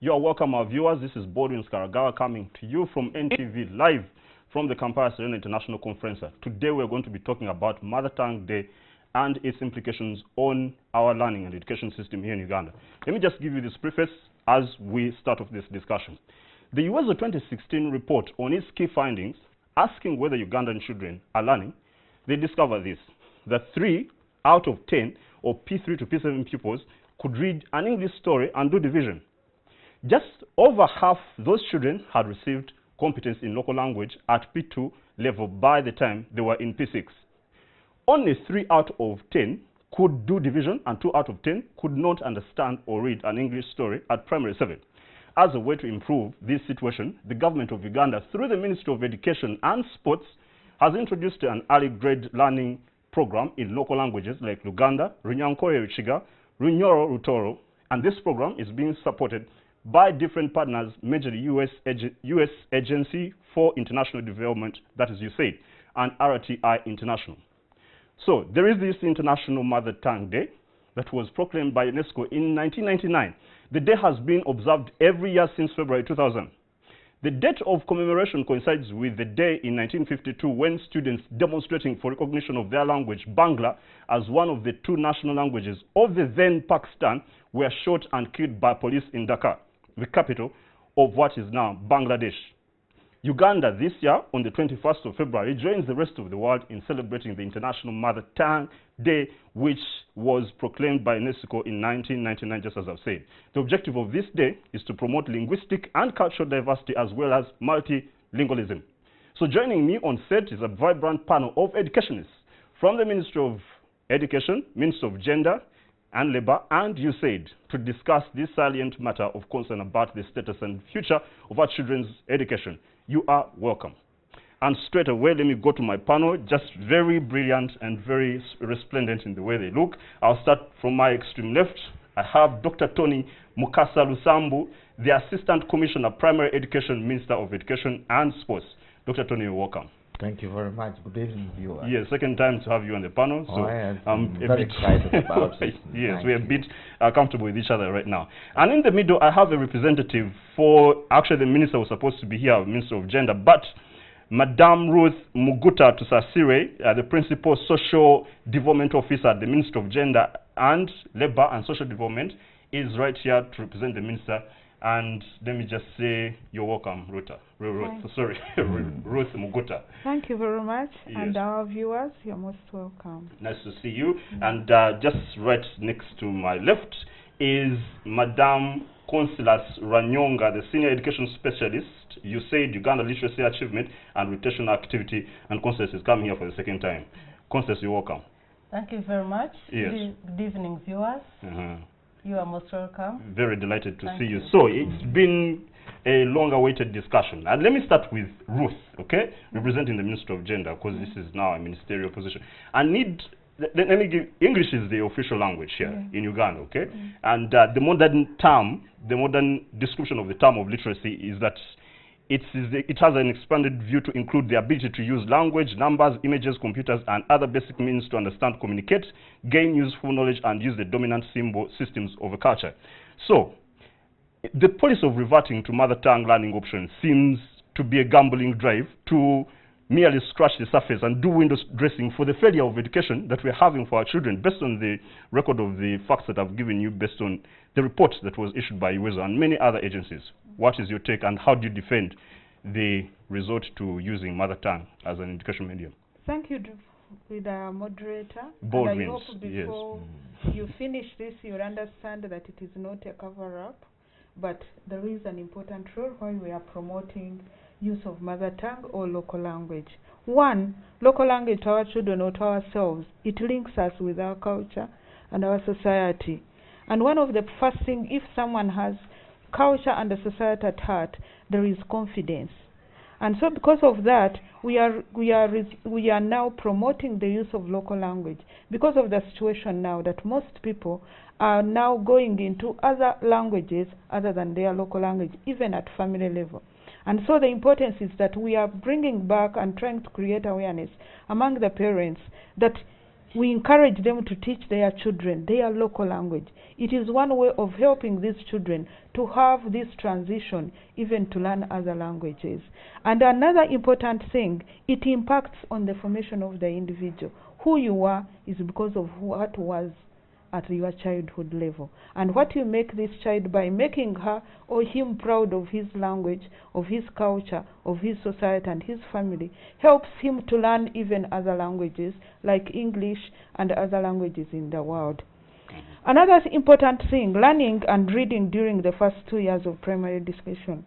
You are welcome, our viewers. This is Bodwin Skaragawa coming to you from NTV live from the Kampala Serena International Conference. Today we're going to be talking about Mother Tongue Day and its implications on our learning and education system here in Uganda. Let me just give you this preface as we start off this discussion. The USAID 2016 report on its key findings, asking whether Ugandan children are learning, they discover this, that 3 out of 10, or P3 to P7 pupils, could read an English story and do division. Just over half those children had received competence in local language at P2 level by the time they were in P6. Only 3 out of 10 could do division, and 2 out of 10 could not understand or read an English story at primary 7. As a way to improve this situation, the government of Uganda, through the Ministry of Education and Sports, has introduced an early grade learning program in local languages like Luganda, Runyankore Ruchiga, Runyoro Rutoro, and this program is being supported by different partners, majorly US Agency for International Development, that is USAID, and RTI International. So there is this International Mother Tongue Day that was proclaimed by UNESCO in 1999. The day has been observed every year since February 2000. The date of commemoration coincides with the day in 1952 when students demonstrating for recognition of their language, Bangla, as one of the 2 national languages of the then Pakistan, were shot and killed by police in Dhaka, the capital of what is now Bangladesh. Uganda this year, on the 21st of February, joins the rest of the world in celebrating the International Mother Tongue Day, which was proclaimed by UNESCO in 1999, just as I've said. The objective of this day is to promote linguistic and cultural diversity as well as multilingualism. So joining me on set is a vibrant panel of educationists from the Ministry of Education, Ministry of Gender and Labour, and USAID to discuss this salient matter of concern about the status and future of our children's education. You are welcome. And straight away, let me go to my panel, just very brilliant and very resplendent in the way they look. I'll start from my extreme left. I have Dr. Tony Mukasa Lusambu, the Assistant Commissioner, Primary Education, Minister of Education and Sports. Dr. Tony, you're welcome. Thank you very much. Good evening, viewers. Yes, second time to have you on the panel. So I'm very excited about it. Yes, we're a bit comfortable with each other right now. And in the middle, I have a representative for, actually the minister was supposed to be here, Minister of Gender, but Madame Ruth Muguta Tusasire, the Principal Social Development Officer at the Ministry of Gender and Labour and Social Development, is right here to represent the minister. And let me just say, you're welcome, Ruth Muguta. Thank you very much. Yes. And our viewers, you're most welcome. Nice to see you. And just right next to my left is Madame Consulas Ranyonga, the Senior Education Specialist, USAID, Uganda Literacy Achievement and Rotation Activity, and Consulas is coming here for the second time. Consulas, you're welcome. Thank you very much. Yes. Good evening, viewers. You are most welcome. Very delighted to see you. you. So it's been a long-awaited discussion. And let me start with Ruth, okay, representing the Minister of Gender, because this is now a ministerial position. I need, let me give, English is the official language here in Uganda, okay? And the modern term, the modern description of the term of literacy is that it has an expanded view to include the ability to use language, numbers, images, computers, and other basic means to understand, communicate, gain useful knowledge, and use the dominant symbol systems of a culture. So, the policy of reverting to mother tongue learning options seems to be a gambling drive to merely scratch the surface and do window dressing for the failure of education that we're having for our children, based on the record of the facts that I've given you, based on the report that was issued by USAID and many other agencies. What is your take, and how do you defend the resort to using mother tongue as an education medium? Thank you, with our moderator. Bold and I wins, hope before you finish this, you'll understand that it is not a cover-up, but there is an important role when we are promoting use of mother tongue or local language. One, local language to our children or to ourselves, it links us with our culture and our society. And one of the first things, if someone has culture and the society at heart, there is confidence. And so because of that, we are now promoting the use of local language, because of the situation now that most people are now going into other languages other than their local language, even at family level. And so the importance is that we are bringing back and trying to create awareness among the parents that we encourage them to teach their children their local language. It is one way of helping these children to have this transition, even to learn other languages. And another important thing, it impacts on the formation of the individual. Who you are is because of what was at your childhood level. And what you make this child by making her or him proud of his language, of his culture, of his society and his family, helps him to learn even other languages like English and other languages in the world. Another important thing, learning and reading during the first 2 years of primary education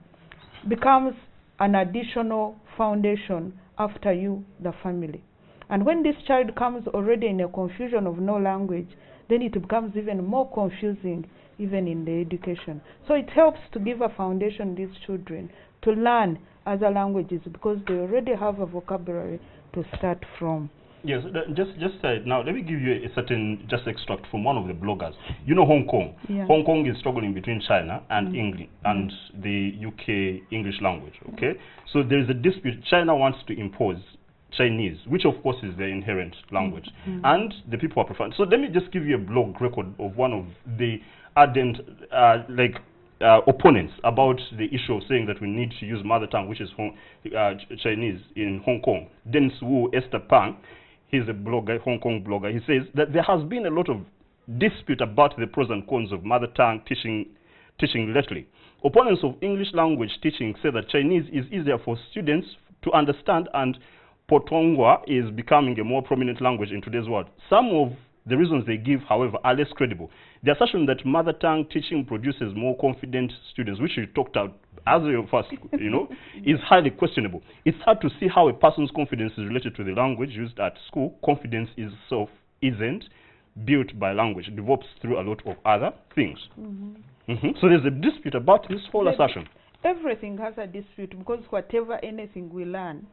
becomes an additional foundation after you, the family. And when this child comes already in a confusion of no language, then it becomes even more confusing, even in the education. So it helps to give a foundation to these children to learn other languages because they already have a vocabulary to start from. Yes, just now, let me give you a certain just extract from one of the bloggers. You know Hong Kong. Yeah. Hong Kong is struggling between China and England and the UK English language, okay? So there is a dispute. China wants to impose Chinese, which of course is their inherent language, and the people are preferring. So let me just give you a blog record of one of the ardent opponents about the issue of saying that we need to use mother tongue, which is Chinese, in Hong Kong. Dennis Wu Esther Pang, he's a blogger, Hong Kong blogger. He says that there has been a lot of dispute about the pros and cons of mother tongue teaching lately. Opponents of English language teaching say that Chinese is easier for students to understand and Potongwa is becoming a more prominent language in today's world. Some of the reasons they give, however, are less credible. The assertion that mother tongue teaching produces more confident students, which we talked about as of first, is highly questionable. It's hard to see how a person's confidence is related to the language used at school. Confidence itself isn't built by language. It develops through a lot of other things. So there's a dispute about this whole assertion. Everything has a dispute because anything we learn,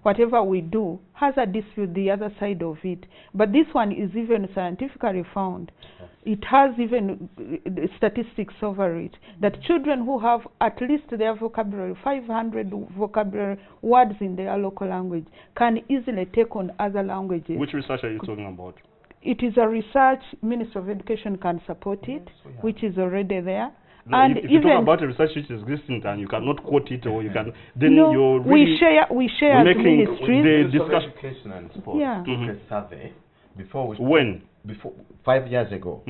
whatever we do, has a dispute, the other side of it. But this one is even scientifically found. It has even statistics over it, that children who have at least their vocabulary, 500 vocabulary words in their local language, can easily take on other languages. Which research are you talking about? It is a research, Ministry of Education can support it, which is already there. No, and if you talk about a research which is existing and you cannot quote it, or you can, then you're really we share making ministries. the discussion. Education and Sport took a survey before we 5 years ago,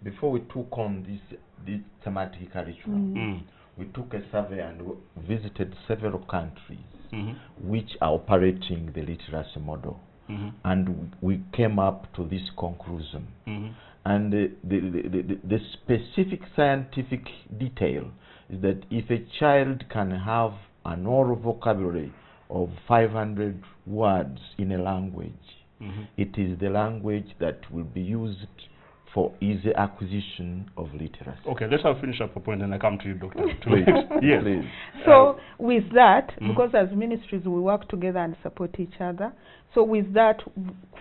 before we took on this thematic curriculum. We took a survey and visited several countries which are operating the literacy model, and we came up to this conclusion. And the specific scientific detail is that if a child can have an oral vocabulary of 500 words in a language, it is the language that will be used for easy acquisition of literacy. Okay, let's finish up a point and I come to you, Doctor. Please. Yes. Please. So with that, because as ministries we work together and support each other, so with that,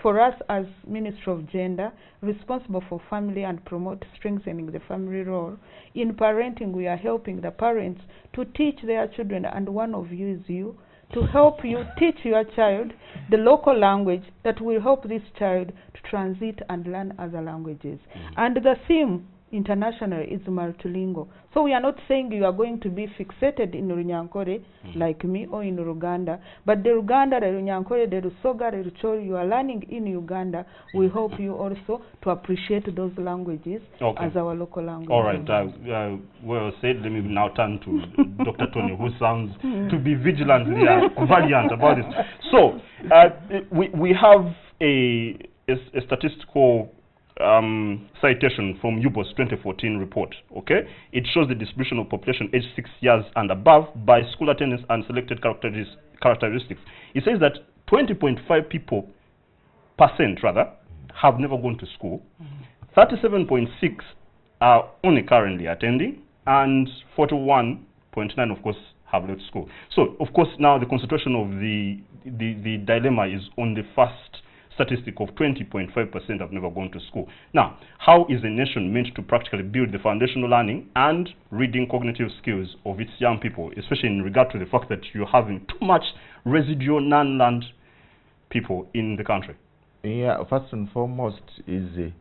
for us as Ministry of Gender, responsible for family and promote strengthening the family role, in parenting we are helping the parents to teach their children, and one of you is you, to help you teach your child the local language that will help this child to transit and learn other languages. And the theme internationally is multilingual. So we are not saying you are going to be fixated in Runyankore like me or in Uganda, but the Uganda, the Runyankore, the Rusoga, the Ruchori you are learning in Uganda will help you also to appreciate those languages as our local language. All right, well said. Let me now turn to Dr. Tony, who sounds to be vigilantly valiant about this. So we have a statistical citation from UBOS 2014 report. Okay, it shows the distribution of population aged 6 years and above by school attendance and selected characteristics. It says that 20.5% rather have never gone to school, 37.6 are only currently attending, and 41.9 of course have left school. So of course now the concentration of the dilemma is on the first statistic of 20.5% have never gone to school. Now, how is a nation meant to practically build the foundational learning and reading cognitive skills of its young people, especially in regard to the fact that you're having too much residual non-learned people in the country? Yeah, first and foremost is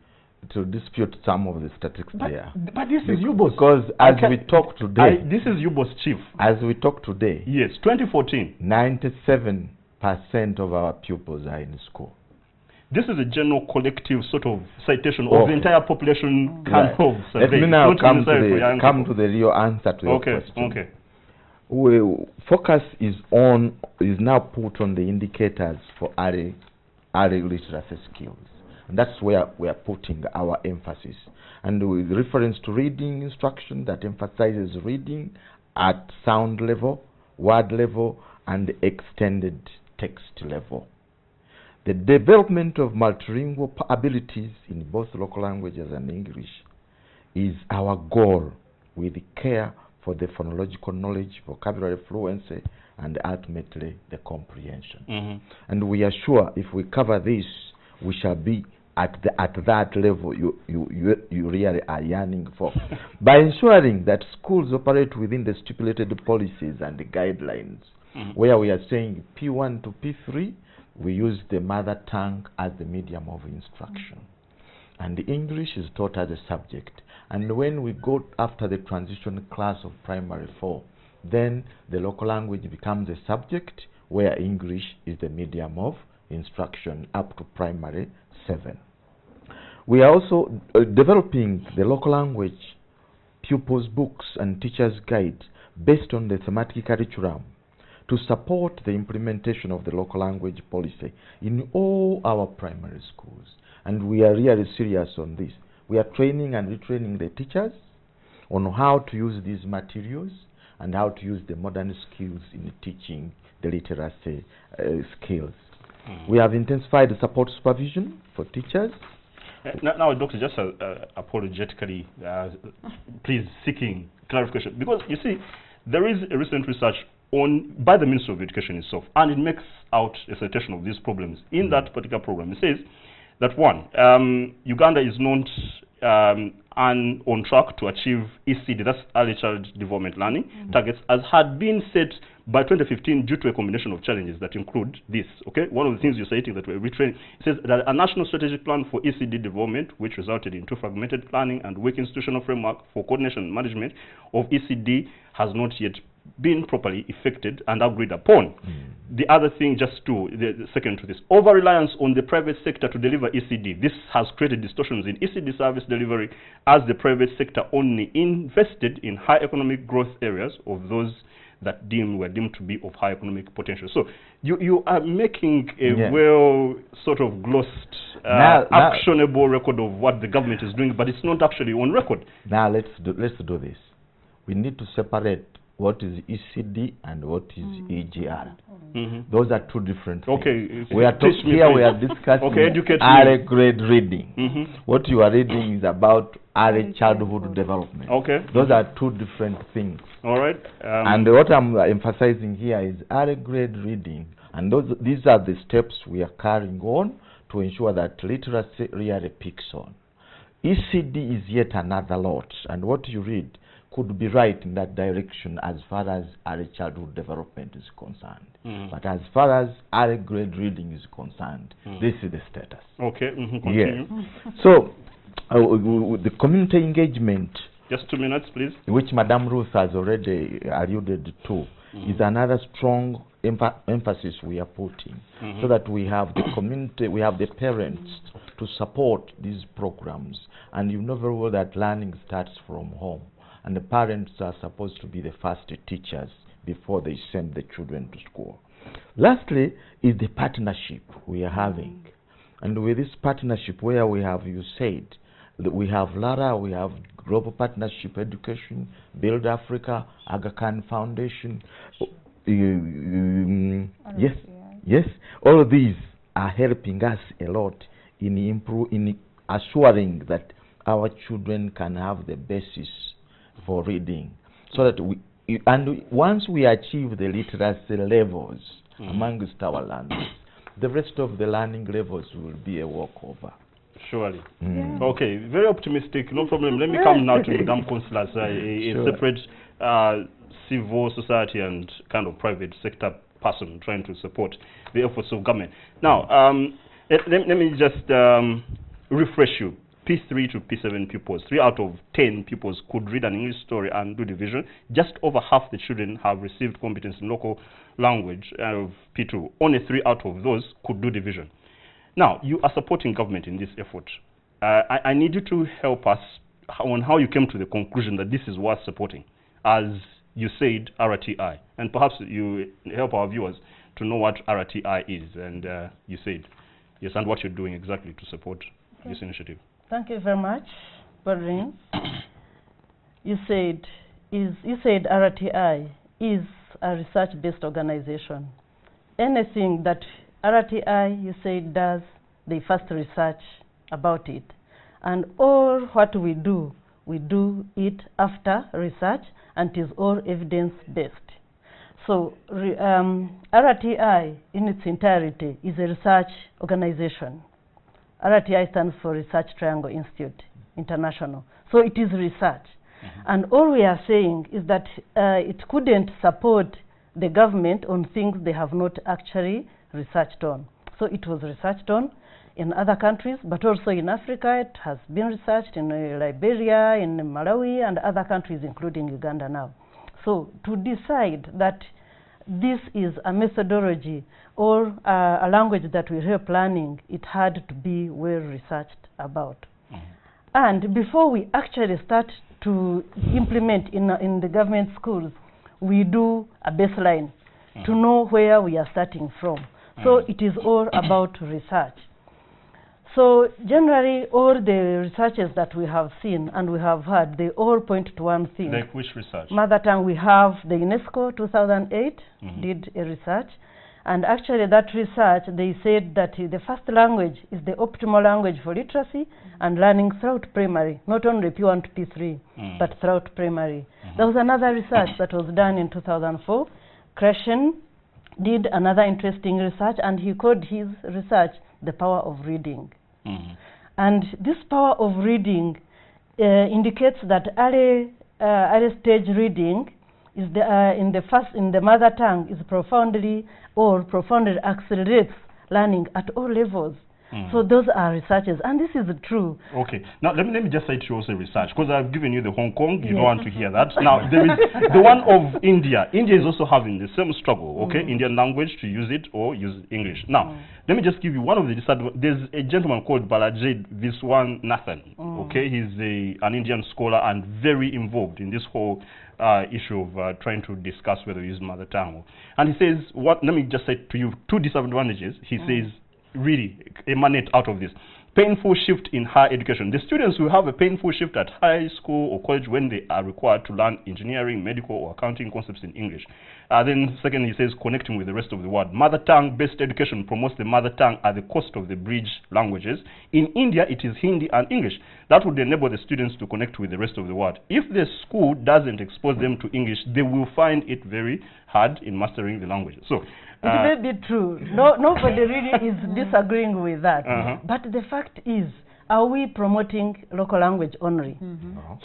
to dispute some of the statistics there. But this is you, boss. Because as we talk today, this is you, boss, chief. As we talk today, yes, 2014, 97% of our pupils are in school. This is a general collective sort of citation of the entire population kind of survey. Let me now come to the real answer to your question. Okay. Focus is now put on the indicators for early literacy skills. And that's where we are putting our emphasis. And with reference to reading instruction that emphasizes reading at sound level, word level, and extended text level. The development of multilingual abilities in both local languages and English is our goal, with care for the phonological knowledge, vocabulary fluency, and ultimately the comprehension. And we are sure if we cover this, we shall be at that level you really are yearning for. By ensuring that schools operate within the stipulated policies and the guidelines, where we are saying P1 to P3, we use the mother tongue as the medium of instruction. And the English is taught as a subject. And when we go after the transition class of primary 4, then the local language becomes a subject, where English is the medium of instruction up to primary 7. We are also developing the local language pupils' books and teachers' guides based on the thematic curriculum to support the implementation of the local language policy in all our primary schools. And we are really serious on this. We are training and retraining the teachers on how to use these materials and how to use the modern skills in teaching the literacy skills. We have intensified the support supervision for teachers. Now, Doctor, just apologetically, please seeking clarification. Because, you see, there is a recent research by the Ministry of Education itself, and it makes out a citation of these problems. In that particular program, it says that, one, Uganda is not on track to achieve ECD, that's Early Child Development Learning, targets, as had been set by 2015 due to a combination of challenges that include this. Okay, one of the things you're citing that we're retraining, it says that a national strategic plan for ECD development, which resulted in too fragmented planning and weak institutional framework for coordination and management of ECD, has not yet been properly effected and agreed upon. The other thing, the second to this, over-reliance on the private sector to deliver ECD. This has created distortions in ECD service delivery, as the private sector only invested in high economic growth areas of those that were deemed to be of high economic potential. So you are making a well sort of glossed, actionable record of what the government is doing, but it's not actually on record. Now let's do this. We need to separate what is ECD and what is EGR. Those are two different things. Okay. We are discussing early grade reading. What you are reading is about early childhood development. Okay. Those are two different things. All right. And what I'm emphasizing here is early grade reading. And these are the steps we are carrying on to ensure that literacy really picks on. ECD is yet another lot. And what you read could be right in that direction as far as early childhood development is concerned. But as far as early grade reading is concerned, this is the status. Okay, continue. So, the community engagement, just 2 minutes, please, which Madame Ruth has already alluded to, is another strong emphasis we are putting, so that we have the community, we have the parents to support these programs. And you know very well that learning starts from home. And the parents are supposed to be the first teachers before they send the children to school. Lastly is the partnership we are having. And with this partnership, where we have USAID, we have LARA, we have Global Partnership Education, Build Africa, Aga Khan Foundation. Yes, all of these are helping us a lot in assuring that our children can have the basis for reading, so that once we achieve the literacy levels amongst our learners, the rest of the learning levels will be a walkover. Surely. Okay, very optimistic, no problem. Let me come now to Madame Consulas, a separate civil society and kind of private sector person trying to support the efforts of government. Now, Let me just refresh you. P3 to P7 pupils, 3 out of 10 pupils could read an English story and do division. Just over half the children have received competence in local language of P2. Only 3 out of those could do division. Now, you are supporting government in this effort. I need you to help us on how you came to the conclusion that this is worth supporting, as you said, RTI. And perhaps you help our viewers to know what RTI is, and you said, yes, and what you're doing exactly to support this initiative. Thank you very much, Badrin. You said RTI is a research-based organization. Anything that RTI, you said, does, they first research about it. And all what we do it after research, and it is all evidence-based. So RTI in its entirety is a research organization. RTI stands for Research Triangle Institute International. So it is research. And all we are saying is that it couldn't support the government on things they have not actually researched on. So it was researched on in other countries, but also in Africa. It has been researched in Liberia, in Malawi, and other countries, including Uganda now. So to decide that this is a methodology or a language that we are planning, it had to be well researched about. And before we actually start to implement in the government schools, we do a baseline to know where we are starting from. So it is all about research. So generally, all the researches that we have seen and we have heard, they all point to one thing. Like which research? Mother tongue, we have the UNESCO 2008 did a research. And actually that research, they said that the first language is the optimal language for literacy and learning throughout primary, not only P1 to P3, but throughout primary. There was another research that was done in 2004. Krashen did another interesting research, and he called his research the power of reading. And this power of reading indicates that early stage reading is in the mother tongue is profoundly accelerates learning at all levels. So those are researches, and this is true. Okay. Now let me just say to you also research, because I've given you the Hong Kong. You don't want to hear that. Now there is the one of India. India is also having the same struggle. Okay, Indian language, to use it or use English. Now let me just give you one of the disadvantages. There's a gentleman called Balajid Viswanathan. Okay, he's an Indian scholar and very involved in this whole issue of trying to discuss whether we use mother tongue. And he says, let me just say to you 2 disadvantages. He says really emanate out of this. Painful shift in higher education. The students who have a painful shift at high school or college when they are required to learn engineering, medical, or accounting concepts in English. Then second, he says connecting with the rest of the world. Mother tongue-based education promotes the mother tongue at the cost of the bridge languages. In India, it is Hindi and English. That would enable the students to connect with the rest of the world. If the school doesn't expose them to English, they will find it very hard in mastering the language. So, it may be true. Nobody really is disagreeing with that. But the fact is, are we promoting local language only?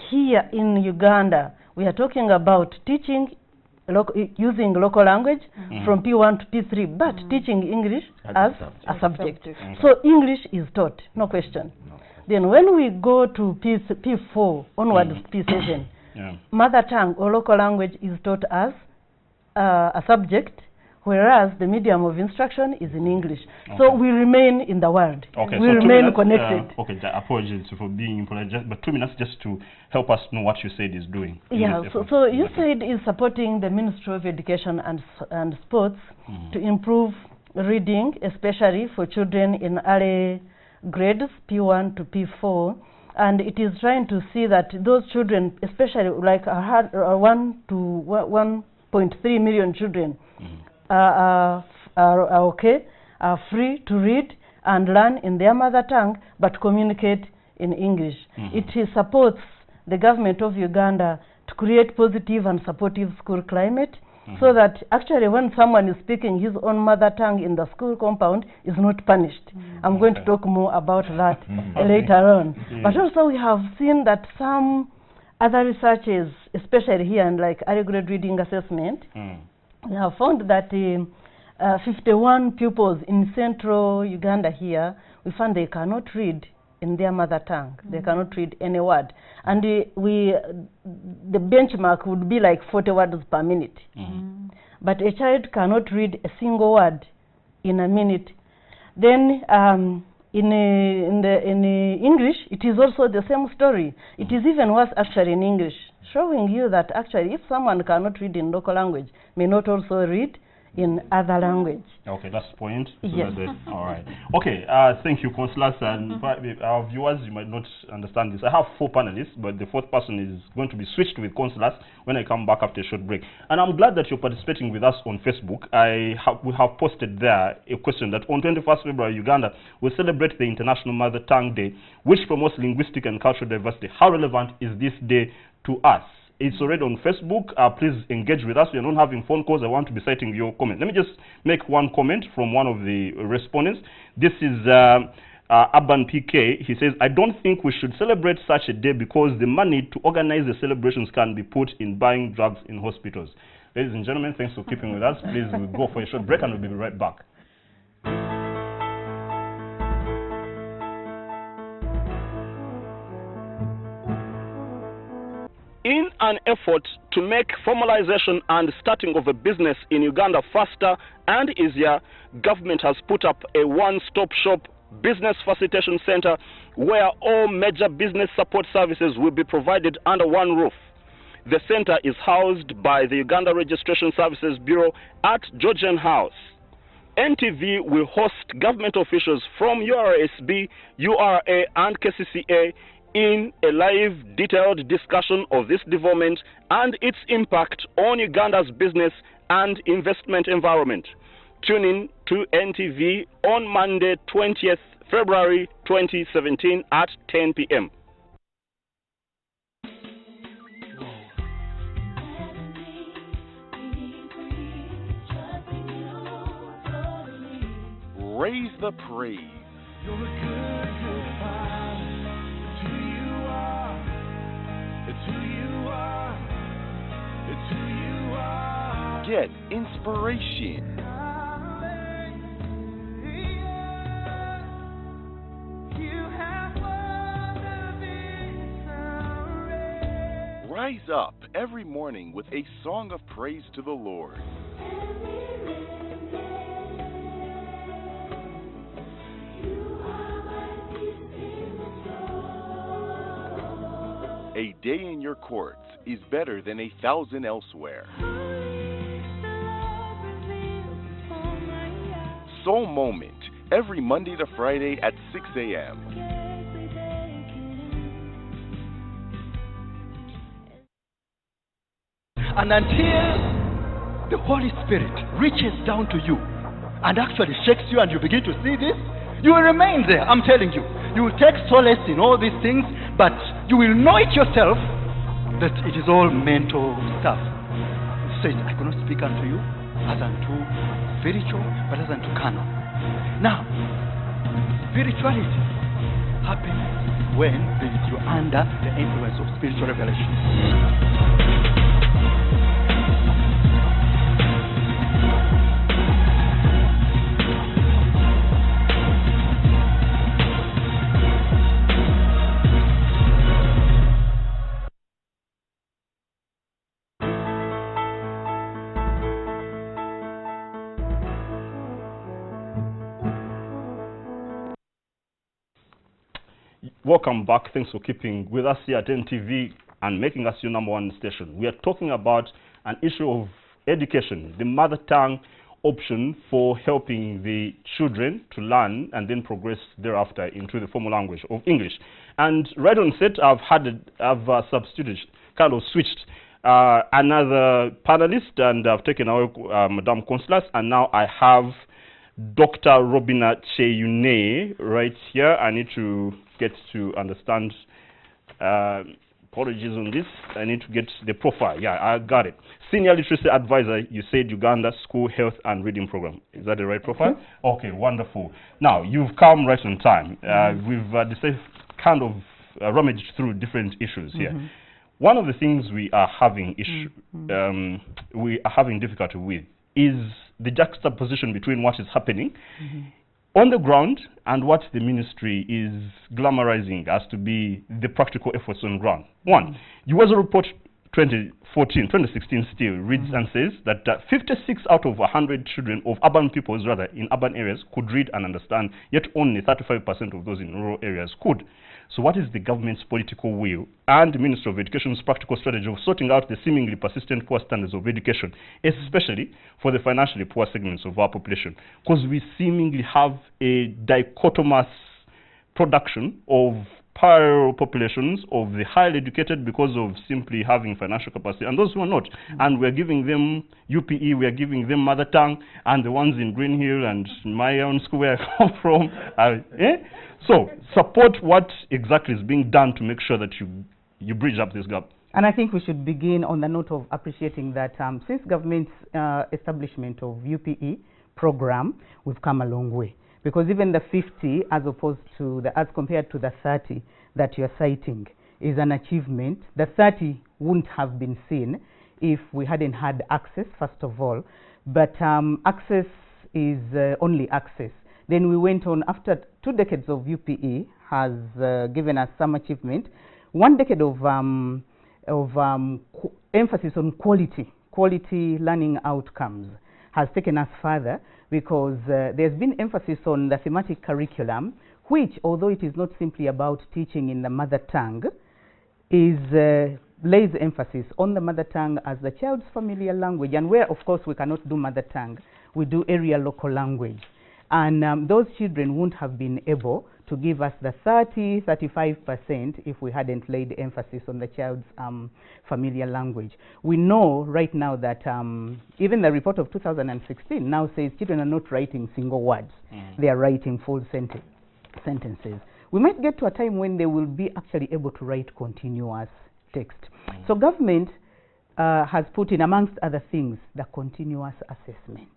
Here in Uganda, we are talking about teaching using local language from P1 to P3, but teaching English as a subject. So English is taught, no question. Then when we go to P4 onwards P7, mother tongue or local language is taught as a subject, whereas the medium of instruction is in English. So we remain in the world. We remain connected. Apologies for being impolite, but 2 minutes just to help us know what USAID is doing. So USAID is supporting the Ministry of Education and Sports to improve reading, especially for children in early grades, P1 to P4. And it is trying to see that those children, especially like 1 to 1.3 million children, are free to read and learn in their mother tongue, but communicate in English. It supports the government of Uganda to create positive and supportive school climate, so that actually when someone is speaking his own mother tongue in the school compound is not punished. I'm going to talk more about that later on. But also we have seen that some other researches, especially here in like early grade reading assessment, we have found that 51 pupils in central Uganda here, we found they cannot read in their mother tongue. They cannot read any word. And the benchmark would be like 40 words per minute. But a child cannot read a single word in a minute. Then in English, it is also the same story. It is even worse actually in English, showing you that actually if someone cannot read in local language, may not also read in other language. Okay, that's the point. So yes. All right. Okay, thank you, Consulas. And our viewers, you might not understand this. I have 4 panelists, but the 4th person is going to be switched with Consulas when I come back after a short break. And I'm glad that you're participating with us on Facebook. We have posted there a question that on 21st February, Uganda will celebrate the International Mother Tongue Day, which promotes linguistic and cultural diversity. How relevant is this day to us? It's already on Facebook. Please engage with us. We are not having phone calls. I want to be citing your comment. Let me just make one comment from one of the respondents. This is Urban PK. He says, I don't think we should celebrate such a day because the money to organize the celebrations can be put in buying drugs in hospitals. Ladies and gentlemen, thanks for keeping with us. Please, we'll go for a short break and we'll be right back. In an effort to make formalization and starting of a business in Uganda faster and easier, government has put up a one-stop shop business facilitation center where all major business support services will be provided under one roof. The center is housed by the Uganda Registration Services Bureau at Georgian House. NTV will host government officials from URSB, URA and KCCA in a live, detailed discussion of this development and its impact on Uganda's business and investment environment. Tune in to NTV on Monday, 20th February 2017 at 10 p.m. Raise the praise. You're a good, good Father. It's who you are. It's who you are. It's who you are. Get inspiration. You have won the victory. Rise up every morning with a song of praise to the Lord. A day in your courts is better than 1,000 elsewhere. Soul Moment, every Monday to Friday at 6 a.m. And until the Holy Spirit reaches down to you and actually shakes you and you begin to see this, you will remain there, I'm telling you. You will take solace in all these things, but you will know it yourself that it is all mental stuff. It says, I cannot speak unto you as unto spiritual, but as unto carnal. Now, spirituality happens when you're under the influence of spiritual revelation. Welcome back. Thanks for keeping with us here at NTV and making us your #1 station. We are talking about an issue of education, the mother tongue option for helping the children to learn and then progress thereafter into the formal language of English. And right on set, I've substituted, kind of switched another panelist, and I've taken away Madame Consulas, and now I have Dr. Robina Cheyune right here. I need to get to understand, apologies on this, I need to get the profile. Yeah, I got it. Senior Literacy Advisor, you said Uganda School Health and Reading Program. Is that the right profile? Okay, wonderful. Now, you've come right on time. We've decided kind of rummaged through different issues here. One of the things we are having we are having difficulty with is the juxtaposition between what is happening on the ground and what the ministry is glamorizing as to be the practical efforts on ground. One, USAID report 2016 still reads and says that 56 out of 100 children of urban peoples, rather in urban areas, could read and understand, yet only 35% of those in rural areas could. So what is the government's political will and the Ministry of Education's practical strategy of sorting out the seemingly persistent poor standards of education, especially for the financially poor segments of our population? Because we seemingly have a dichotomous production of parallel populations of the highly educated because of simply having financial capacity, and those who are not. And we're giving them UPE, we're giving them mother tongue, and the ones in Green Hill and my own school where I come from. So support what exactly is being done to make sure that you bridge up this gap. And I think we should begin on the note of appreciating that since government's establishment of UPE program, we've come a long way. Because even the 50 as opposed to as compared to the 30 that you're citing is an achievement. The 30 wouldn't have been seen if we hadn't had access, first of all. But access is only access. Then we went on, after 2 decades of UPE has given us some achievement. 1 decade of emphasis on quality learning outcomes has taken us further, because there's been emphasis on the thematic curriculum, which, although it is not simply about teaching in the mother tongue, lays emphasis on the mother tongue as the child's familiar language, and where, of course, we cannot do mother tongue, we do area local language. And those children wouldn't have been able to give us the 35% if we hadn't laid emphasis on the child's familiar language. We know right now that even the report of 2016 now says children are not writing single words. They are writing full sentences. We might get to a time when they will be actually able to write continuous text. So government has put in, amongst other things, the continuous assessment.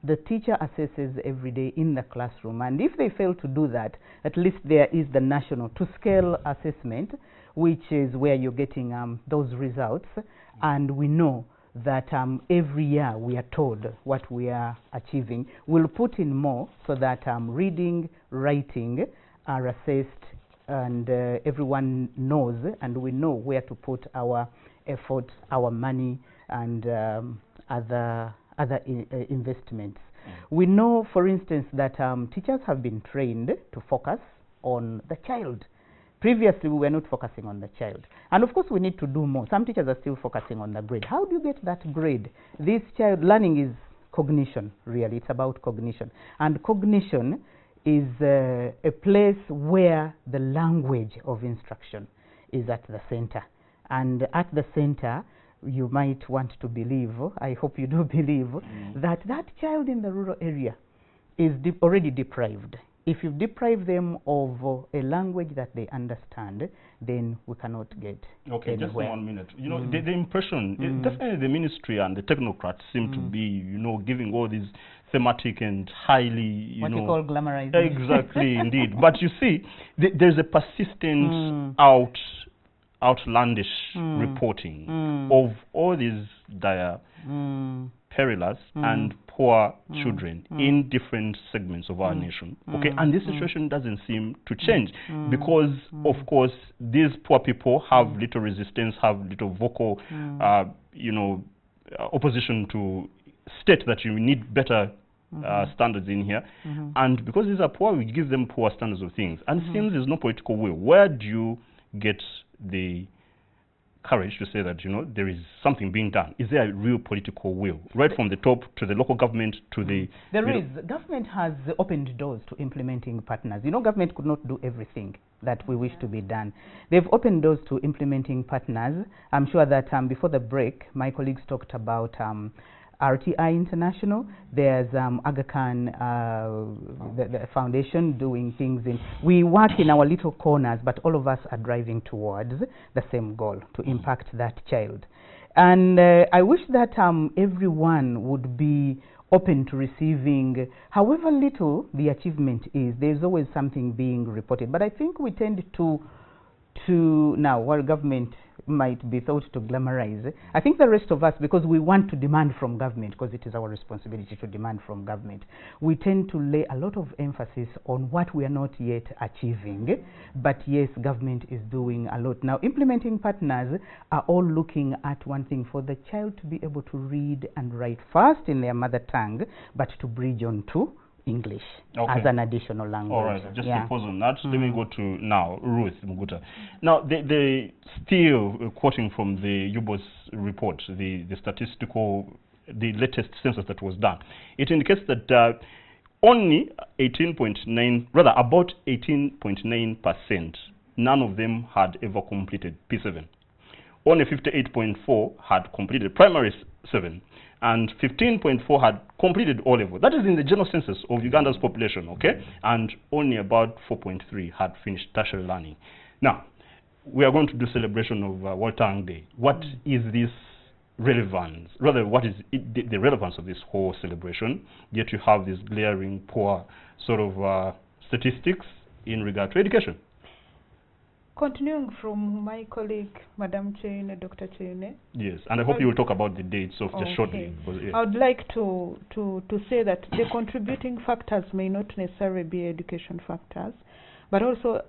The teacher assesses every day in the classroom, and if they fail to do that, at least there is the national to-scale assessment, which is where you're getting those results. And we know that every year we are told what we are achieving. We'll put in more so that reading, writing are assessed, and everyone knows, and we know where to put our effort, our money, and other investments. We know, for instance, that teachers have been trained to focus on the child. Previously, we were not focusing on the child. And of course, we need to do more. Some teachers are still focusing on the grade. How do you get that grade? This child learning is cognition, really. It's about cognition. And cognition is a place where the language of instruction is at the center. And at the center, you might want to believe, I hope you do believe, that that child in the rural area is already deprived. If you deprive them of a language that they understand, then we cannot get Okay, anywhere. just 1 minute. You know, the impression, definitely the ministry and the technocrats seem to be, you know, giving all these thematic and highly, what you call glamorizing. Exactly, indeed. But you see, there's a persistent outlandish reporting of all these dire, perilous and poor children in different segments of our nation. Okay, and this situation doesn't seem to change because, of course, these poor people have little resistance, have little vocal, you know, opposition to state that you need better standards in here. And because these are poor, we give them poor standards of things. And since there's no political will, where do you get the courage to say that, you know, there is something being done? Is there a real political will, right from the top to the local government to the... There is. Government has opened doors to implementing partners. You know, government could not do everything that we wish to be done. They've opened doors to implementing partners. I'm sure that before the break, my colleagues talked about RTI International. There's Aga Khan, the foundation, doing things in... We work in our little corners, but all of us are driving towards the same goal, to impact that child. And I wish that everyone would be open to receiving, however little the achievement is, there's always something being reported. But I think we tend to to now what government might be thought to glamorize. I think the rest of us, because we want to demand from government, because it is our responsibility to demand from government, we tend to lay a lot of emphasis on what we are not yet achieving. But yes, government is doing a lot. Now, implementing partners are all looking at one thing: for the child to be able to read and write fast in their mother tongue, but to bridge on to English as an additional language. All right, just to pause on that, let me go to now Ruth Muguta. Now, they still quoting from the UBOS report, the latest census that was done. It indicates that only 18.9, rather about 18.9%, none of them had ever completed P7. Only 58.4 had completed primary 7. And 15.4 had completed O-level. That is in the general census of Uganda's population, okay? And only about 4.3 had finished tertiary learning. Now, we are going to do celebration of World Tongue Day. What is this relevance? Rather, what is the relevance of this whole celebration? Yet you have this glaring poor sort of statistics in regard to education. Continuing from my colleague, Madam Cheyne, Dr. Cheyne. Yes, and I hope you will talk about the dates of just shortly. I would like to say that the contributing factors may not necessarily be education factors, but also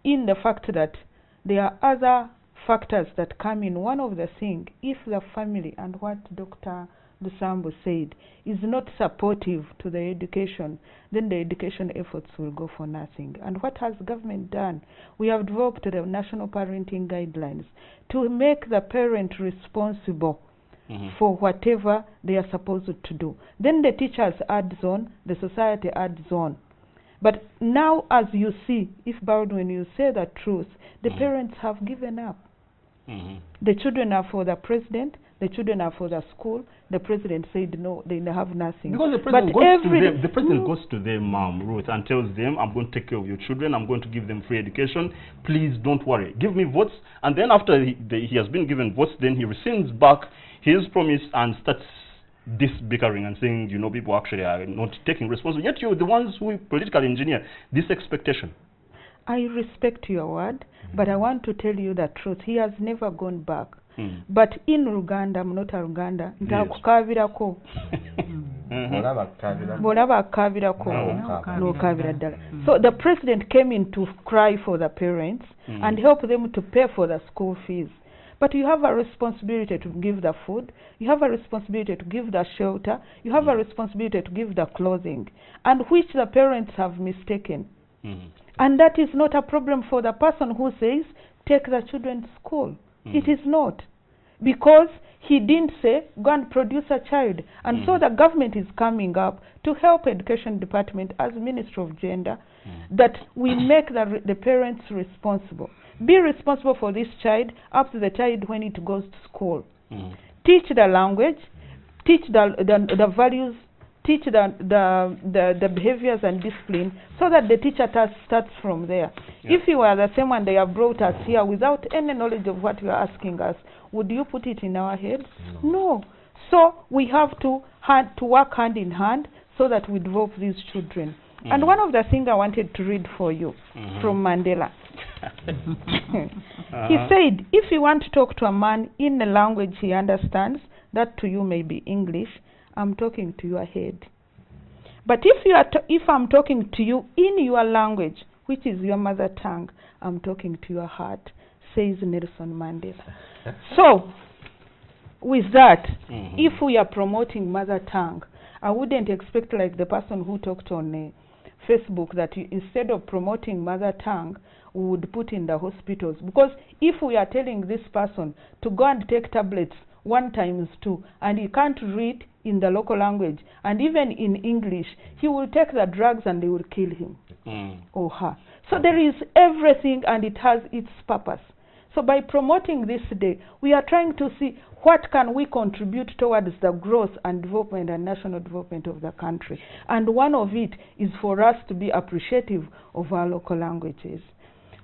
in the fact that there are other factors that come in. One of the things, if the family, and what Dr. Lusambo said, is not supportive to the education, then the education efforts will go for nothing. And what has government done? We have developed the national parenting guidelines to make the parent responsible for whatever they are supposed to do. Then the teachers adds on, the society adds on. But now, as you see, if Baldwin, you say the truth, the parents have given up. The children are for the president, the children are for the school. The president said no, they have nothing. Because the president, goes to them, Mom, Ruth, and tells them, I'm going to take care of your children, I'm going to give them free education, please don't worry, give me votes. And then after he has been given votes, then he rescinds back his promise and starts this bickering and saying, you know, people actually are not taking responsibility. Yet you're the ones who politically engineer this expectation. I respect your word, but I want to tell you the truth. He has never gone back. But in Uganda, I'm not a Uganda, ntakukaabirako. So the president came in to cry for the parents and help them to pay for the school fees. But you have a responsibility to give the food, you have a responsibility to give the shelter, you have a responsibility to give the clothing, and which the parents have mistaken. And that is not a problem for the person who says, take the children to school. It is not. Because he didn't say, go and produce a child. And so the government is coming up to help education department as Ministry of Gender, that we make the parents responsible. Be responsible for this child up to the child when it goes to school. Teach the language, teach the values, teach the behaviors and discipline, so that the teacher starts from there. If you are the same one they have brought us here without any knowledge of what you are asking us, would you put it in our heads? No. So we have to work hand in hand so that we develop these children. And one of the things I wanted to read for you from Mandela. He said, if you want to talk to a man in a language he understands, that to you may be English, I'm talking to your head. But if I'm talking to you in your language, which is your mother tongue, I'm talking to your heart, says Nelson Mandela. So, with that, if we are promoting mother tongue, I wouldn't expect, like the person who talked on Facebook, that instead of promoting mother tongue, we would put in the hospitals. Because if we are telling this person to go and take tablets 1 times 2, and he can't read in the local language, and even in English, he will take the drugs and they will kill him or her. So there is everything, and it has its purpose. So by promoting this day, we are trying to see what can we contribute towards the growth and development and national development of the country. And one of it is for us to be appreciative of our local languages.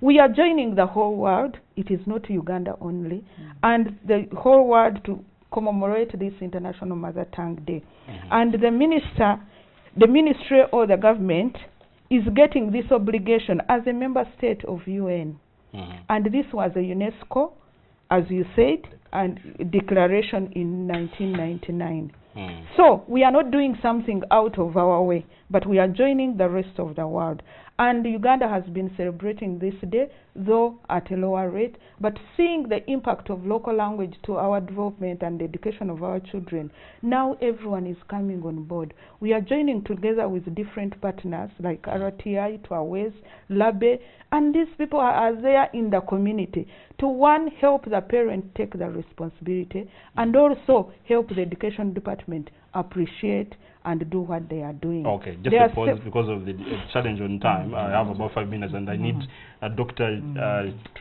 We are joining the whole world. It is not Uganda only, and the whole world to commemorate this International Mother Tongue Day. And the ministry or the government is getting this obligation as a member state of UN. And this was a UNESCO, as you said, and declaration in 1999. So we are not doing something out of our way, but we are joining the rest of the world. And Uganda has been celebrating this day, though at a lower rate, but seeing the impact of local language to our development and education of our children, now everyone is coming on board. We are joining together with different partners like RTI, Twawes, Labe, and these people are there in the community to, one, help the parent take the responsibility, and also help the education department appreciate and do what they are doing. Okay, just a pause because of the challenge on time. I have about 5 minutes, and I need a doctor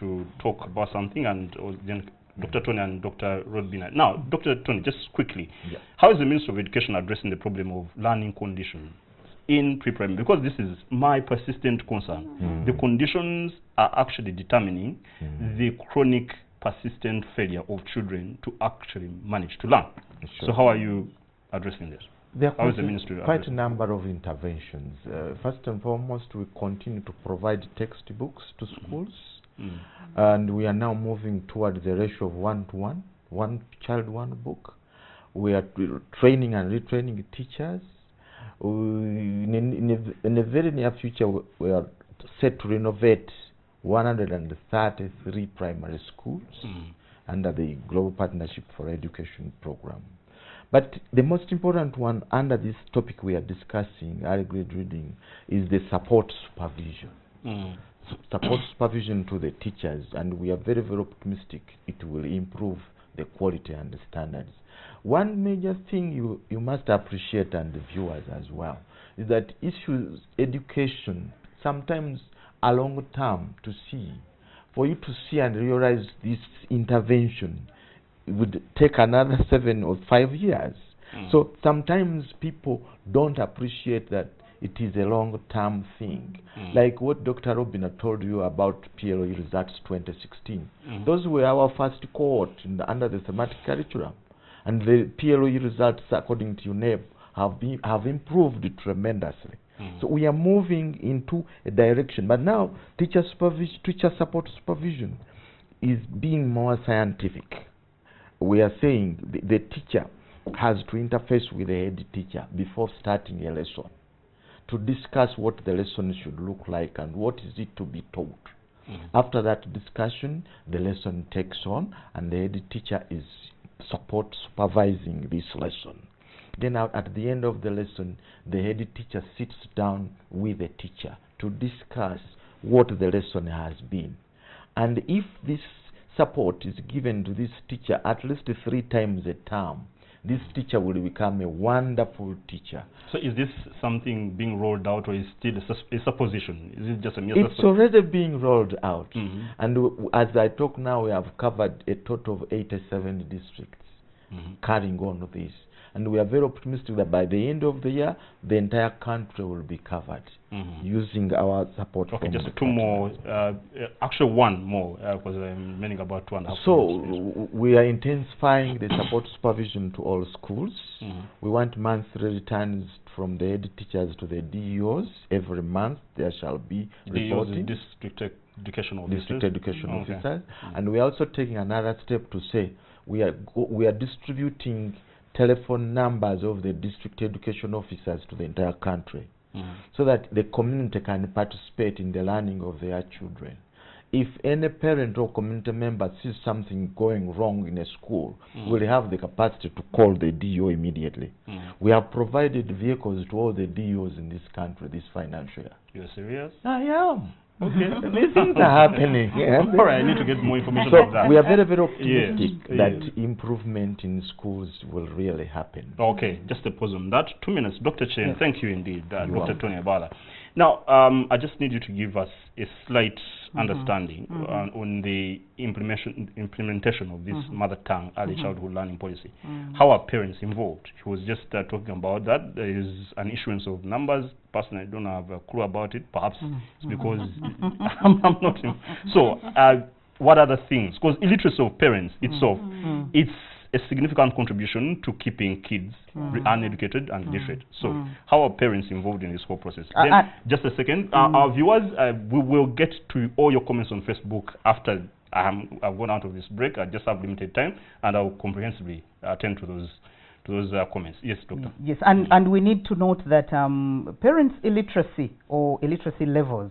to talk about something, and then Dr. Tony and Dr. Rodbina. Now, Dr. Tony, just quickly, how is the Ministry of Education addressing the problem of learning conditions in pre-primary? Because this is my persistent concern. The conditions are actually determining the chronic persistent failure of children to actually manage to learn. So how are you addressing this? There How is the are ministry quite a number of interventions. First and foremost, we continue to provide textbooks to schools, and we are now moving toward the ratio of 1:1, one child, one book. We are training and retraining teachers. In the very near future, we are set to renovate 133 primary schools under the Global Partnership for Education program. But the most important one under this topic we are discussing, early grade reading, is the support supervision. Support supervision to the teachers, and we are very, very optimistic it will improve the quality and the standards. One major thing you must appreciate, and the viewers as well, is that issues education sometimes a long term to see. For you to see and realize this intervention, it would take another 7 or 5 years. So sometimes people don't appreciate that it is a long-term thing. Like what Dr. Robina told you about PLO results 2016. Those were our first cohort under the thematic curriculum. And the PLO results, according to UNEP, have improved tremendously. So we are moving into a direction. But now teacher support supervision is being more scientific. We are saying the teacher has to interface with the head teacher before starting a lesson to discuss what the lesson should look like and what is it to be taught. After that discussion, the lesson takes on, and the head teacher is supervising this lesson. Then at the end of the lesson, the head teacher sits down with the teacher to discuss what the lesson has been. And if this support is given to this teacher at least 3 times a term, this teacher will become a wonderful teacher. So is this something being rolled out, or is still a supposition? Is it just a mere supposition? It's already being rolled out. And as I talk now, we have covered a total of 87 districts carrying on with this. And we are very optimistic that by the end of the year, the entire country will be covered using our support. Okay, just 2 more, actually 1 more, because I'm meaning about 2.5. So we are intensifying the support supervision to all schools. We want monthly returns from the head teachers to the DEOs. Every month there shall be reporting. District education officers. Officers. And we are also taking another step to say we are distributing telephone numbers of the district education officers to the entire country, so that the community can participate in the learning of their children. If any parent or community member sees something going wrong in a school, we'll have the capacity to call the DO immediately. We have provided vehicles to all the DOs in this country this financial year. You're serious? I am. Okay, these things are happening. All right, I need to get more information so about that. We are very, very optimistic that improvement in schools will really happen. Okay, just a pause on that. 2 minutes. Dr. Chen, thank you indeed, Dr. Tony Abala. Now, I just need you to give us a slight understanding on the implementation of this mother tongue early childhood learning policy. How are parents involved? He was just talking about that. There is an issuance of numbers. Personally, I don't have a clue about it. Perhaps it's because I'm not in. So, what other things? Because illiteracy of parents itself, it's a significant contribution to keeping kids uneducated and literate. So how are parents involved in this whole process? Then, just a second, our viewers, we will get to all your comments on Facebook after I've gone out of this break. I just have limited time, and I'll comprehensively attend to those comments. Yes, Doctor. Yes, and we need to note that parents' illiteracy or illiteracy levels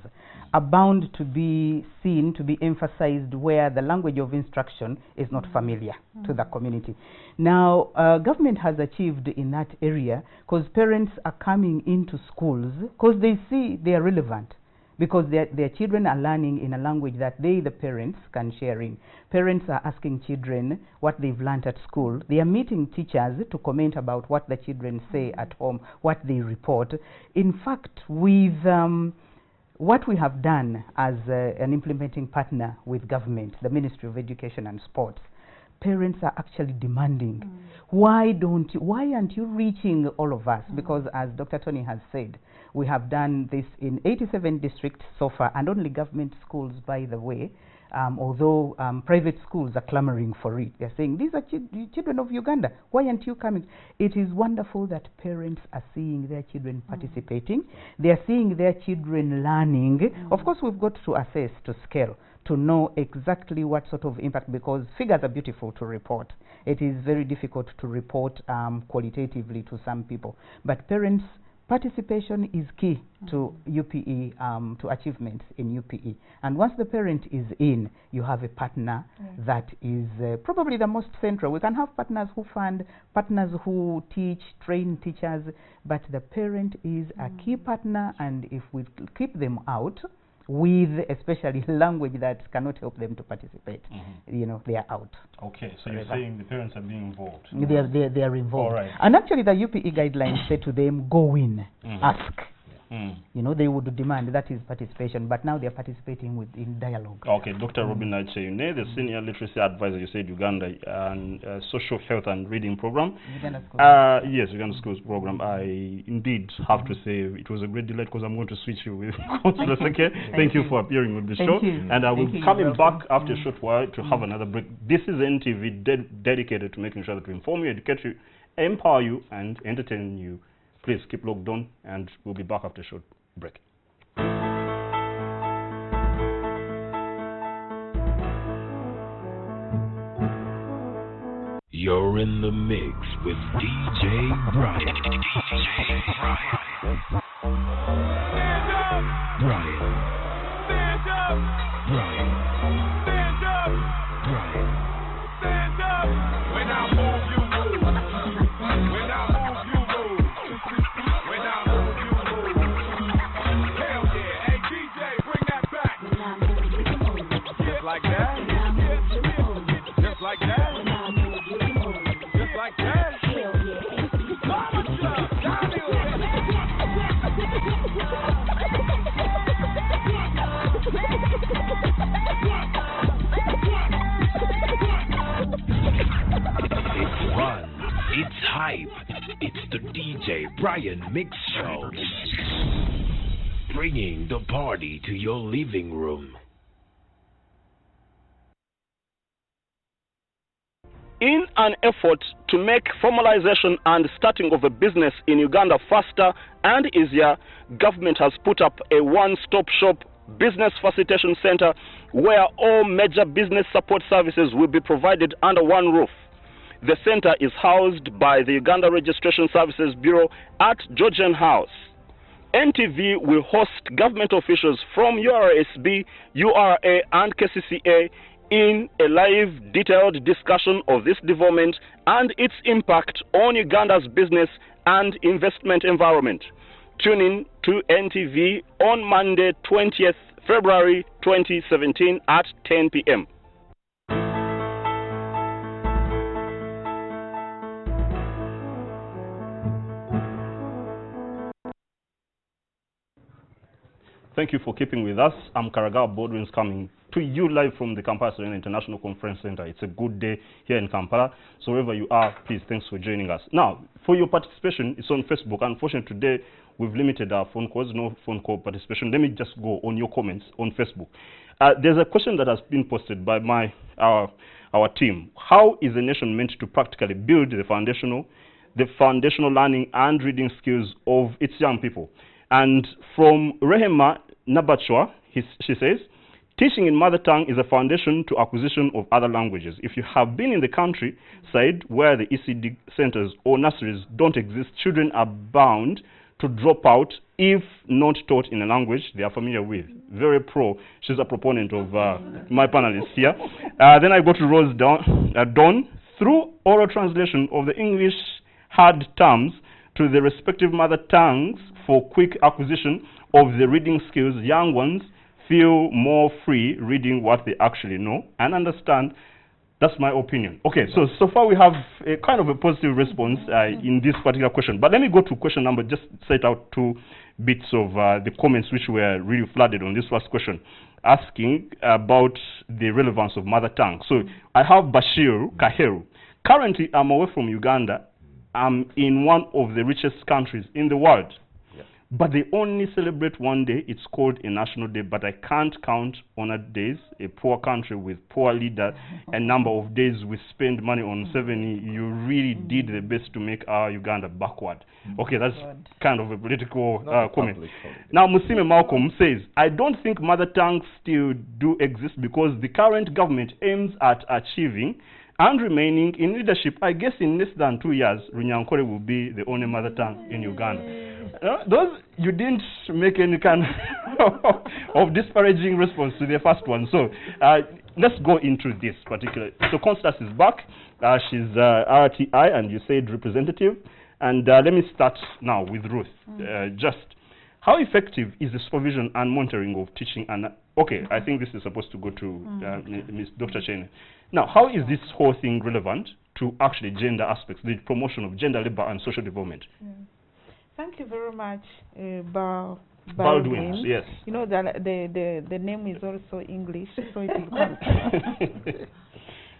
are bound to be seen, to be emphasized where the language of instruction is not familiar to the community. Now, government has achieved in that area because parents are coming into schools because they see they are relevant, because their children are learning in a language that they, the parents, can share in. Parents are asking children what they've learned at school. They are meeting teachers to comment about what the children say at home, what they report. In fact, with what we have done as an implementing partner with government, the Ministry of Education and Sports, parents are actually demanding, why aren't you reaching all of us? Because as Dr. Tony has said, we have done this in 87 districts so far, and only government schools, by the way, although private schools are clamoring for it. They're saying, these are children of Uganda, why aren't you coming? It is wonderful that parents are seeing their children participating. They are seeing their children learning. Of course, we've got to assess to scale, to know exactly what sort of impact, because figures are beautiful to report. It is very difficult to report qualitatively to some people. But parents' participation is key to UPE, to achievements in UPE. And once the parent is in, you have a partner that is probably the most central. We can have partners who fund, partners who teach, train teachers, but the parent is a key partner, and if we keep them out, with especially language that cannot help them to participate, you know, they are out. Okay, so you're saying the parents are being involved. They are involved. All right. And actually the UPE guidelines say to them, go in, ask. You know, they would demand, that is participation, but now they are participating in dialogue. Okay, Dr. Robin Nacheyune, the Senior Literacy Advisor, you said Uganda, and Social Health and Reading Program. Uganda Schools. Yes, Uganda Schools Program. I indeed have to say it was a great delight, because I'm going to switch you with Councillor Seke. Thank you for appearing with the show. And I will be coming back after a short while to have another break. This is NTV dedicated to making sure that we inform you, educate you, empower you, and entertain you. Please keep logged on, and we'll be back after a short break. You're in the mix with DJ Brian. DJ Brian. Stand up. Brian. Stand up. Brian. Stand up. Brian. Stand up. When I move, you move. When I move, you move. When I move, you move. Hell yeah. Hey, DJ, bring that back. Just like that. Just like that. Just like that. Mama Chuck, It's fun. It's hype. It's the DJ Brian Mix Show. Bringing the party to your living room. In an effort to make formalization and starting of a business in Uganda faster and easier, government has put up a one-stop shop business facilitation center where all major business support services will be provided under one roof. The center is housed by the Uganda Registration Services Bureau at Georgian House. NTV will host government officials from URSB, URA and KCCA in a live, detailed discussion of this development and its impact on Uganda's business and investment environment. Tune in to NTV on Monday, 20th February 2017 at 10 p.m. Thank you for keeping with us. I'm Karagawa Baldwin's coming to you live from the Kampala International Conference Center. It's a good day here in Kampala. So wherever you are, please, thanks for joining us. Now, for your participation, it's on Facebook. Unfortunately, today we've limited our phone calls, no phone call participation. Let me just go on your comments on Facebook. There's a question that has been posted by our team. How is a nation meant to practically build the foundational learning and reading skills of its young people? And from Rehema Nabachwa, she says, teaching in mother tongue is a foundation to acquisition of other languages. If you have been in the countryside where the ECD centers or nurseries don't exist, children are bound to drop out if not taught in a language they are familiar with. Very pro. She's a proponent of my panelists here. Then I go to Rose Dawn. Through oral translation of the English hard terms to the respective mother tongues for quick acquisition of the reading skills, young ones feel more free reading what they actually know and understand. That's my opinion. Okay, so far we have a kind of a positive response in this particular question. But let me go to question number, just set out 2 bits of the comments which were really flooded on this first question, asking about the relevance of mother tongue. So I have Bashir Kaheru. Currently, I'm away from Uganda. I'm in one of the richest countries in the world. But they only celebrate one day. It's called a national day, but I can't count honored days. A poor country with poor leader, a number of days we spend money on 70. You really did the best to make our Uganda backward. Okay, that's kind of a political comment. Now, Musime Malcolm says, I don't think mother tongues still do exist because the current government aims at achieving and remaining in leadership. I guess in less than 2 years, Runyankore will be the only mother tongue in Uganda. Those, you didn't make any kind of disparaging response to the first one. So let's go into this particular. So Constance is back. She's RTI and USAID representative. And let me start now with Ruth. Just how effective is the supervision and monitoring of teaching? And okay, I think this is supposed to go to Ms. Dr. Chene. Now, how is this whole thing relevant to actually gender aspects, the promotion of gender, labor, and social development? Thank you very much, Baldwin. Yes. You know that the name is also English, so it comes.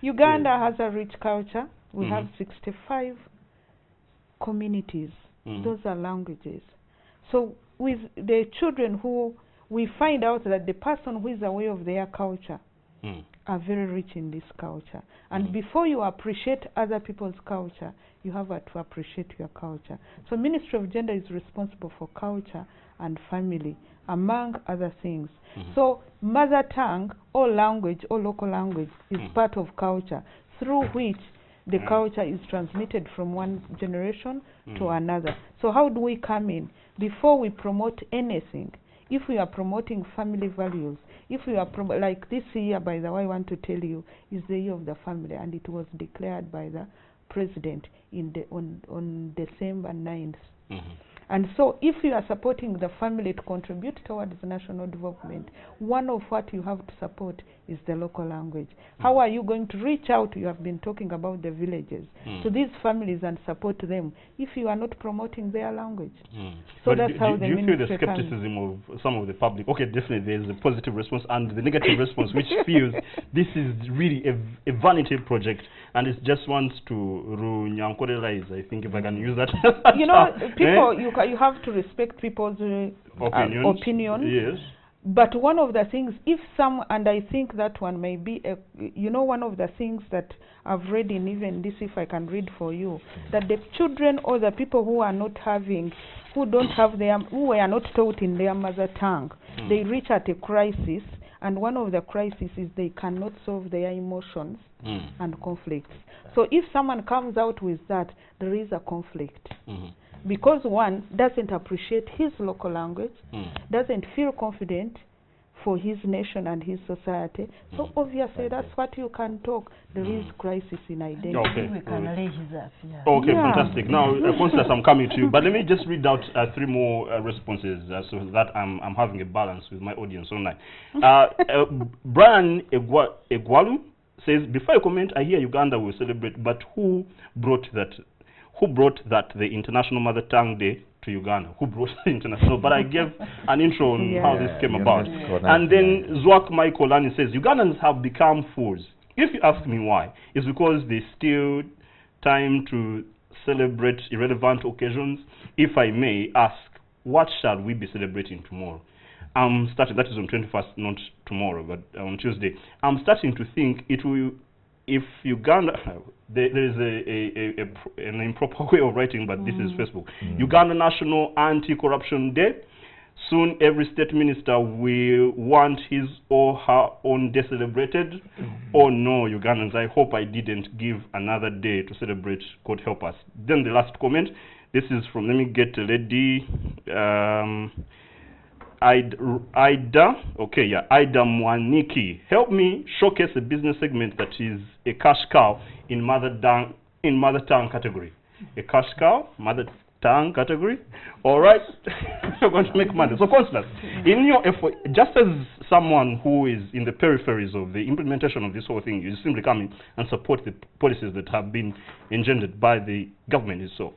Uganda has a rich culture. We have 65 communities. Those are languages. So with the children who we find out that the person who is aware of their culture are very rich in this culture. And before you appreciate other people's culture, you have to appreciate your culture. So Ministry of Gender is responsible for culture and family, among other things. So mother tongue or language or local language is part of culture, through which the culture is transmitted from one generation to another. So how do we come in? Before we promote anything, if we are promoting family values, if we are like this year, by the way, I want to tell you, is the year of the family, and it was declared by the president on December 9th. And so if you are supporting the family to contribute towards national development, one of what you have to support is the local language. How are you going to reach out? You have been talking about the villages, to these families and support them if you are not promoting their language. So but that's how the do you feel the skepticism of some of the public? Okay, definitely there's a positive response and the negative response, which feels this is really a vanity project and it just wants to runyankorelize, I think, if I can use that. You know, people, you have to respect people's opinions. Yes. But one of the things, and I think that one may be, one of the things that I've read in even this, if I can read for you, that the children or the people who are not having, who were not taught in their mother tongue, they reach at a crisis, and one of the crises is they cannot solve their emotions and conflicts. So if someone comes out with that, there is a conflict. Because one doesn't appreciate his local language, doesn't feel confident for his nation and his society. So obviously that's what you can talk. There is crisis in identity. Okay, We can raise that, okay, fantastic. Now, Constance, I'm coming to you, but let me just read out 3 more responses so that I'm having a balance with my audience online. Brian Egwalu says, before I comment, I hear Uganda will celebrate, but who brought that the International Mother Tongue Day to Uganda? Who brought the international? But I gave an intro on how this came about. And then Zwak Michael Lani says, Ugandans have become fools. If you ask me why, it's because they steal time to celebrate irrelevant occasions. If I may ask, what shall we be celebrating tomorrow? I'm starting, that is on 21st, not tomorrow, but on Tuesday. I'm starting to think it will, if Uganda, there is an improper way of writing, but this is Facebook. Uganda National Anti-Corruption Day. Soon every state minister will want his or her own day celebrated. Oh no, Ugandans, I hope I didn't give another day to celebrate. God help us. Then the last comment. This is from, let me get a lady. Ida Mwaniki. Help me showcase a business segment that is a cash cow in mother tongue category. A cash cow, mother tongue category. All right, you're going to make money. So, councillors, in your effort, just as someone who is in the peripheries of the implementation of this whole thing, you simply come in and support the policies that have been engendered by the government itself.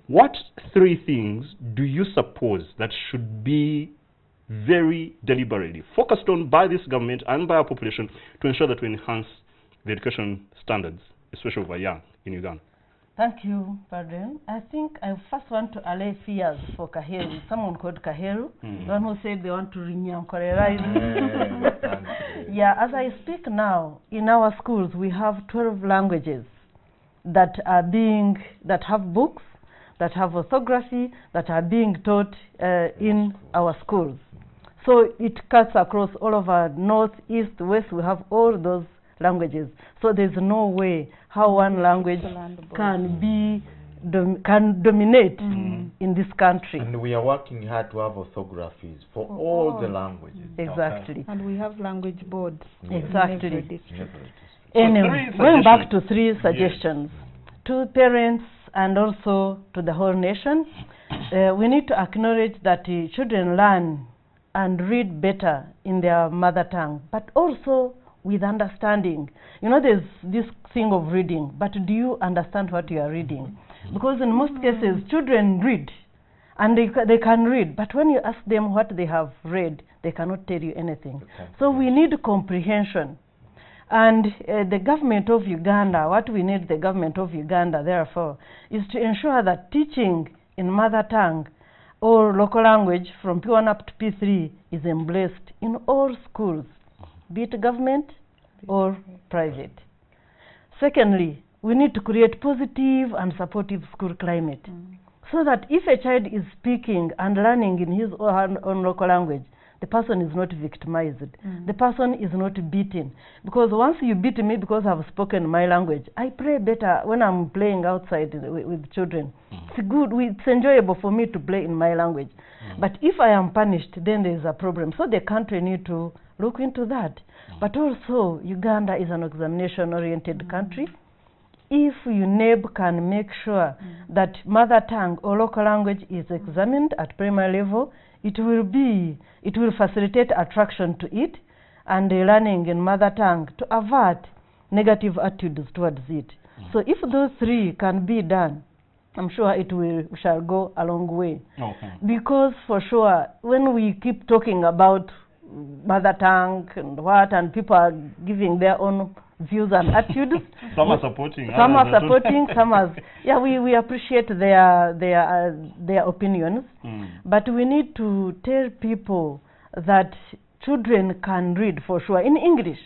What 3 things do you suppose that should be very deliberately focused on by this government and by our population to ensure that we enhance the education standards, especially over young in Uganda? Thank you, Pardon. I think I first want to allay fears for Kaheru. Someone called Kaheru, the one who said they want to renyankorerize. Yeah, as I speak now, in our schools we have 12 languages that have books, that have orthography, that are being taught in our schools. So it cuts across all of our north, east, west. We have all those languages. So there's no way how one language can dominate in this country. And we are working hard to have orthographies for all the languages. Exactly. And we have language boards. Exactly. Anyway, going back to 3 suggestions to parents and also to the whole nation, we need to acknowledge that children learn and read better in their mother tongue, but also with understanding. You know, there's this thing of reading, but do you understand what you are reading? Because in most cases, children read, and they can read, but when you ask them what they have read, they cannot tell you anything. So we need comprehension. And the government of Uganda, what we need the government of Uganda, therefore, is to ensure that teaching in mother tongue or local language from P1 up to P3 is embraced in all schools, be it government or private. Secondly, we need to create positive and supportive school climate so that if a child is speaking and learning in his or her own local language, the person is not victimized. The person is not beaten. Because once you beat me because I've spoken my language, I play better when I'm playing outside with children. It's good, it's enjoyable for me to play in my language. But if I am punished, then there is a problem. So the country need to look into that. But also, Uganda is an examination-oriented country. If UNEB can make sure that mother tongue or local language is examined at primary level, it will facilitate attraction to it and learning in mother tongue to avert negative attitudes towards it. So if those 3 can be done, I'm sure we shall go a long way. Because for sure, when we keep talking about mother tongue and people are giving their own views and attitudes. Some are supporting. Some are supporting. Some are. Yeah, we appreciate their opinions, but we need to tell people that children can read for sure in English.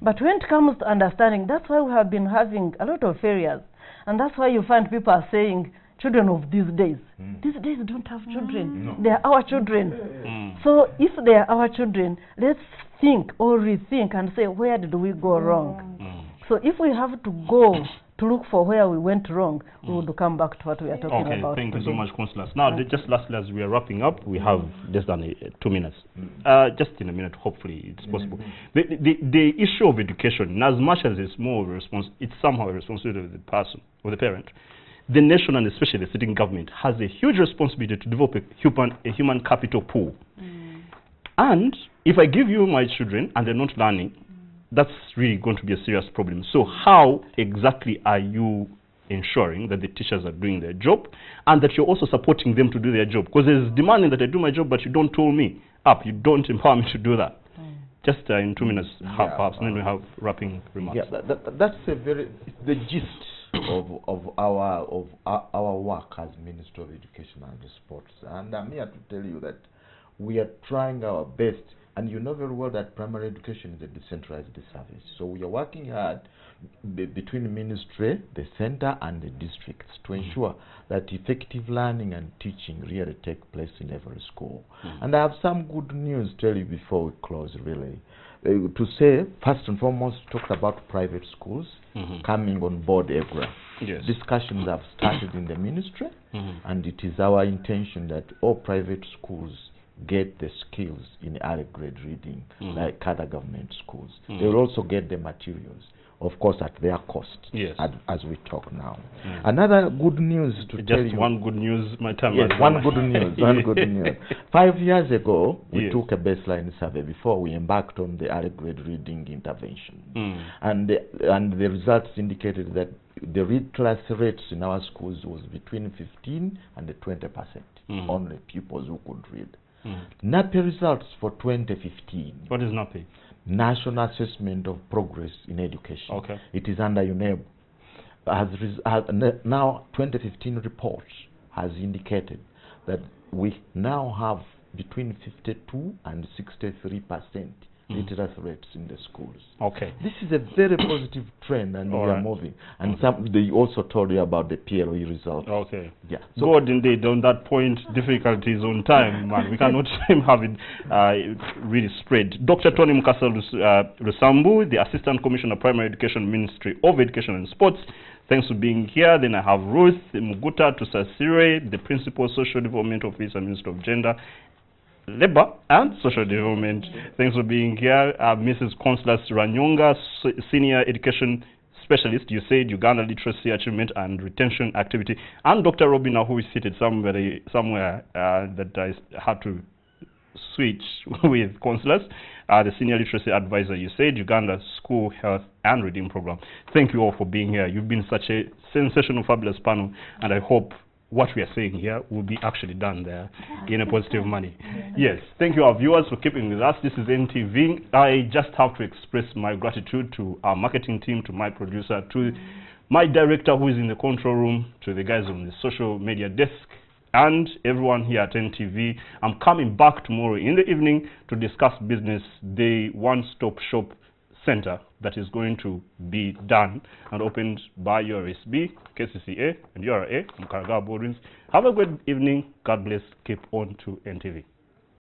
But when it comes to understanding, that's why we have been having a lot of failures, and that's why you find people are saying children of these days. These days don't have children. They are our children. So if they are our children, let's think or rethink and say, where did we go wrong? So if we have to go to look for where we went wrong, we would come back to what we are talking about. Thank you so much, councillors. Now, just lastly, as we are wrapping up, we have less than 2 minutes. Just in a minute, hopefully it's possible. The issue of education, as much as it's more of a it's somehow a responsibility of the person or the parent. The nation and especially the sitting government has a huge responsibility to develop a human capital pool. And if I give you my children and they're not learning, that's really going to be a serious problem. So how exactly are you ensuring that the teachers are doing their job and that you're also supporting them to do their job? Because there's demanding that I do my job, but you don't tell me up, you don't empower me to do that. Just in 2 minutes, perhaps, and then we have wrapping remarks. Yeah, that's the gist of our work as Minister of Education and Sports. And I'm here to tell you that we are trying our best. And you know very well that primary education is a decentralized service. So we are working hard between the ministry, the center, and the districts to ensure that effective learning and teaching really take place in every school. And I have some good news to tell you before we close, really. To say, first and foremost, talked about private schools coming on board EGRA. Yes. Discussions have started in the ministry, and it is our intention that all private schools get the skills in early grade reading like other government schools. They will also get the materials, of course, at their cost. Yes. As we talk now. Another good news to tell you. Just one good news, my time. Yes, one good news. One good news. 5 years ago, we Yes. took a baseline survey before we embarked on the early grade reading intervention, and the results indicated that the read class rates in our schools was between 15 and 20%. Only pupils who could read. NAPE results for 2015. What is NAPE? National Assessment of Progress in Education. Okay. It is under UNEB. Now 2015 report has indicated that we now have between 52 and 63% literacy rates in the schools. Okay. This is a very positive trend, and we are moving. And they also told you about the PLE results. Okay. Yeah. So Good indeed. On that point, difficulties on time, man. We cannot have it really spread. Dr. Tony Mukasa Lusambu, the Assistant Commissioner, Primary Education, Ministry of Education and Sports. Thanks for being here. Then I have Ruth Muguta Tusasire, the Principal Social Development Officer, Minister of Gender, Labor and Social Development. Thanks for being here. Mrs. Consulas Ranyonga, Senior Education Specialist, USAID, Uganda Literacy Achievement and Retention Activity, and Dr. Robina, who is seated somewhere that I had to switch with Consulas, the Senior Literacy Advisor, USAID, Uganda School Health and Reading Program. Thank you all for being here. You've been such a sensational, fabulous panel, and I hope what we are saying here will be actually done there in a positive manner. Yes, thank you our viewers for keeping with us. This is NTV. I just have to express my gratitude to our marketing team, to my producer, to my director who is in the control room, to the guys on the social media desk, and everyone here at NTV. I'm coming back tomorrow in the evening to discuss business, the one-stop shop center that is going to be done and opened by URSB, KCCA, and URA from Karagara Boardings. Have a good evening. God bless. Keep on to NTV.